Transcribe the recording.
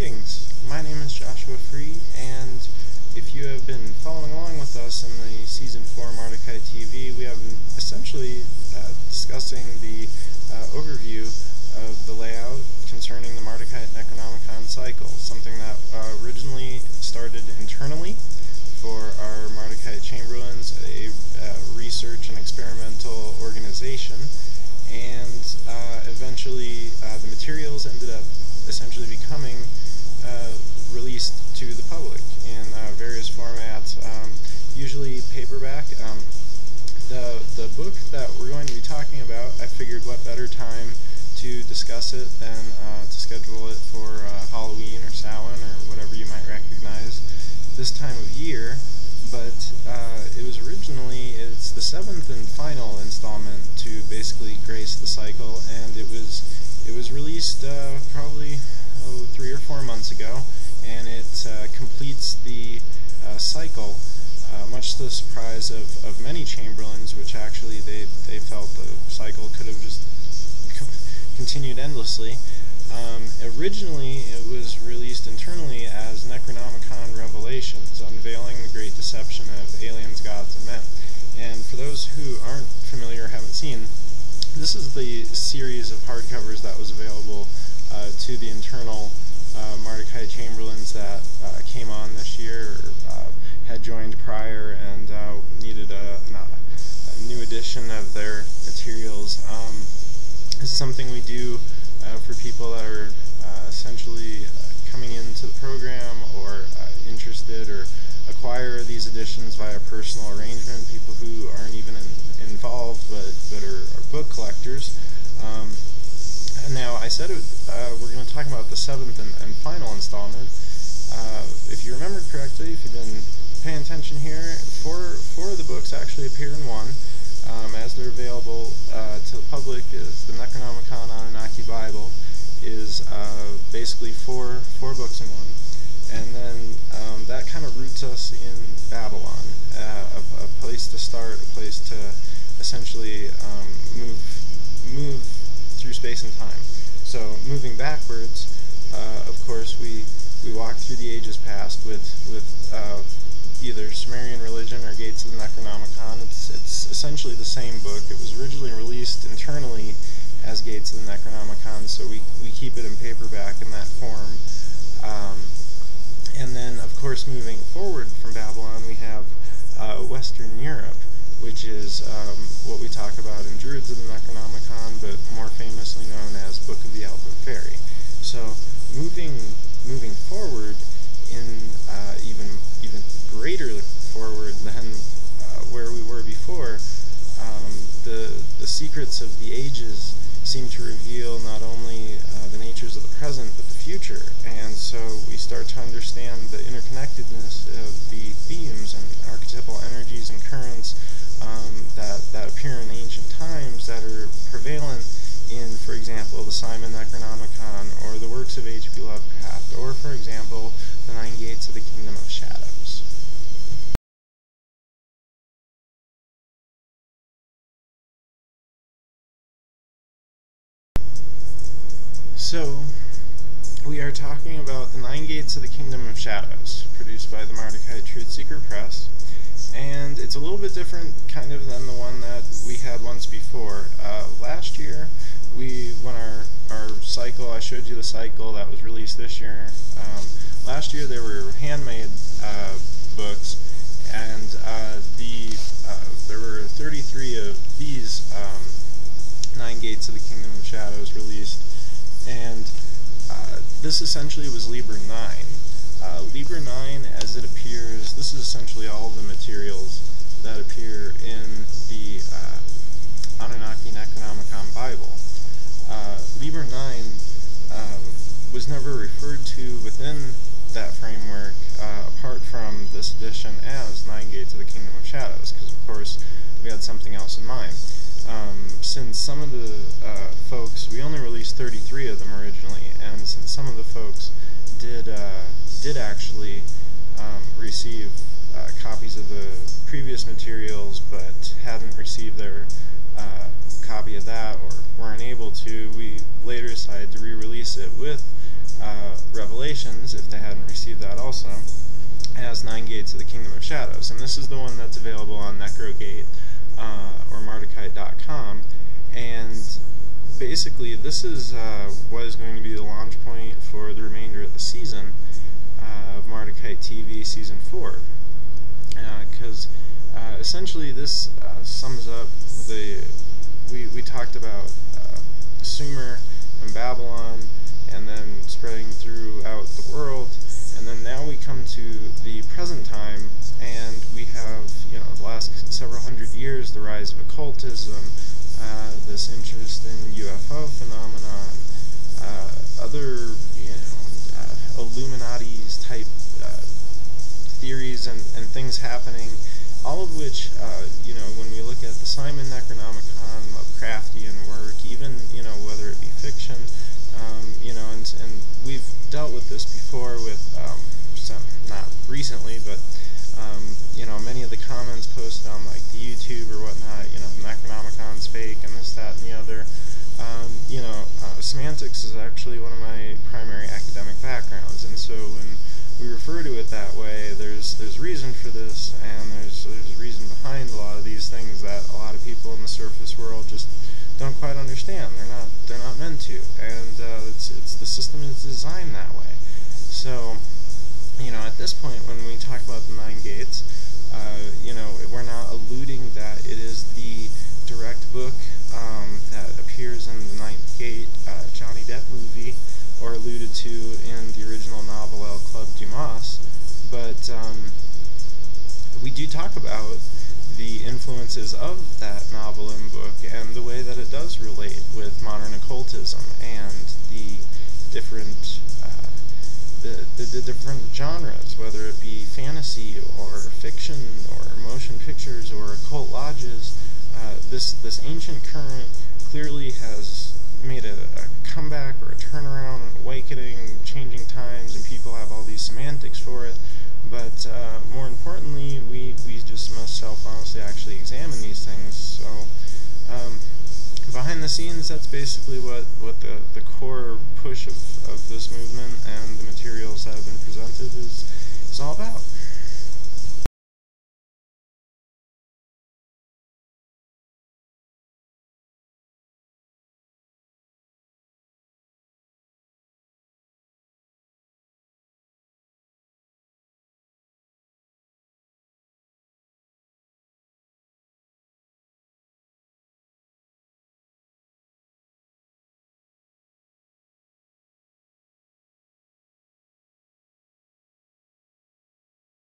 Greetings, my name is Joshua Free, and if you have been following along with us in the Season 4 Mardukite TV, we have been essentially discussing the overview of the layout concerning the Mardukite Necronomicon Cycle, something that originally started internally for our Mardukite Chamberlains, a research and experimental organization, and eventually the materials ended up essentially becoming released to the public in various formats, usually paperback. The book that we're going to be talking about, I figured what better time to discuss it than to schedule it for Halloween or Samhain or whatever you might recognize this time of year, but it was originally, it's the 7th and final installment to basically grace the cycle, and it was released probably 3 or 4 months ago, and it completes the cycle, much to the surprise of many Chamberlains, which actually they felt the cycle could have just continued endlessly. Originally, it was released internally as Necronomicon Revelations, Unveiling the Great Deception of Aliens, Gods, and Men. And for those who aren't familiar or haven't seen, this is the series of hardcovers that was available to the internal Mardukite Chamberlains that came on this year, or had joined prior and needed a new edition of their materials. It's something we do for people that are essentially coming into the program or interested or acquire these editions via personal arrangement, people who aren't even involved but are book collectors. Now, I said we're going to talk about the 7th and final installment. If you remember correctly, if you've been paying attention here, four of the books actually appear in one. As they're available to the public, is the Necronomicon Anunnaki Bible, is basically four books in one, and then that kind of roots us in Babylon, a place to start, a place to essentially move through space and time. So moving backwards, of course, we walk through the ages past with either Sumerian religion or Gates of the Necronomicon. It's essentially the same book. It was originally released internally as Gates of the Necronomicon, so we keep it in paperback in that form. And then, of course, moving forward from Babylon, we have Western Europe, which is what we talk about in Druids of the Necronomicon, but more famously known as Book of the Elf and Fairy. So moving forward in even greater forward than where we were before, the secrets of the ages seem to reveal not only the natures of the present but the future, and so we start to understand the interconnectedness of the themes and archetypal energies and currents that appear in ancient times that are prevalent in, for example, the Simon Necronomicon or the works of H.P. Lovecraft, or, for example, the 9 Gates of the Kingdom of Shadows. So, we are talking about the 9 Gates of the Kingdom of Shadows, produced by the Mardukite Truthseeker Press, and it's a little bit different kind of than the one that we had once before. Last year, when our cycle, I showed you the cycle that was released this year. Last year there were handmade books, and there were 33 of these 9 Gates of the Kingdom of Shadows released, and this essentially was Liber 9. Liber 9, as it appears, this is essentially all the materials that appear in the Anunnaki Necronomicon Bible. Liber 9 was never referred to within that framework, apart from this edition, as 9 Gates of the Kingdom of Shadows, because of course we had something else in mind. Since some of the folks, we only released 33 of them originally, and since some of the folks did actually receive copies of the previous materials but hadn't received their copy of that or weren't able to, we later decided to re-release it with Revelations, if they hadn't received that also, as 9 Gates of the Kingdom of Shadows. And this is the one that's available on Necrogate or Mardukite.com. And basically, this is what is going to be the launch point for the remainder of the season of Mardukite TV Season 4. Because essentially this sums up we talked about Sumer and Babylon, and then spreading throughout the world, and then now we come to the present time, and we have, the last several hundred years, the rise of occultism, this interesting UFO phenomenon, other, Illuminati's type theories and things happening, all of which, when we look at the Simon Necronomicon, Lovecraftian work, even, whether it be fiction, and we've dealt with this before with, not recently, but, many of the comments posted on, like, the YouTube or whatnot, Necronomicon's fake and this, that, and the other. Semantics is actually one of my primary academic backgrounds, and so when we refer to it that way, there's reason for this, and there's reason behind a lot of these things that a lot of people in the surface world just don't quite understand. They're not meant to, and the system is designed that way. So, at this point, when we talk about the 9 Gates, we're not alluding that it is the direct book that appears in the 9th Gate Johnny Depp movie, or alluded to in the original novel El Club du Mas, but we do talk about the influences of that novel and book and the way that it does relate with modern occultism and the different the different genres, whether it be fantasy or fiction or motion pictures or occult lodges. This ancient current clearly has made a comeback or a turnaround, an awakening, changing times, and people have all these semantics for it. But more importantly, we just must self-honestly actually examine these things. So behind the scenes, that's basically what the core push of this movement and the materials that have been presented is all about.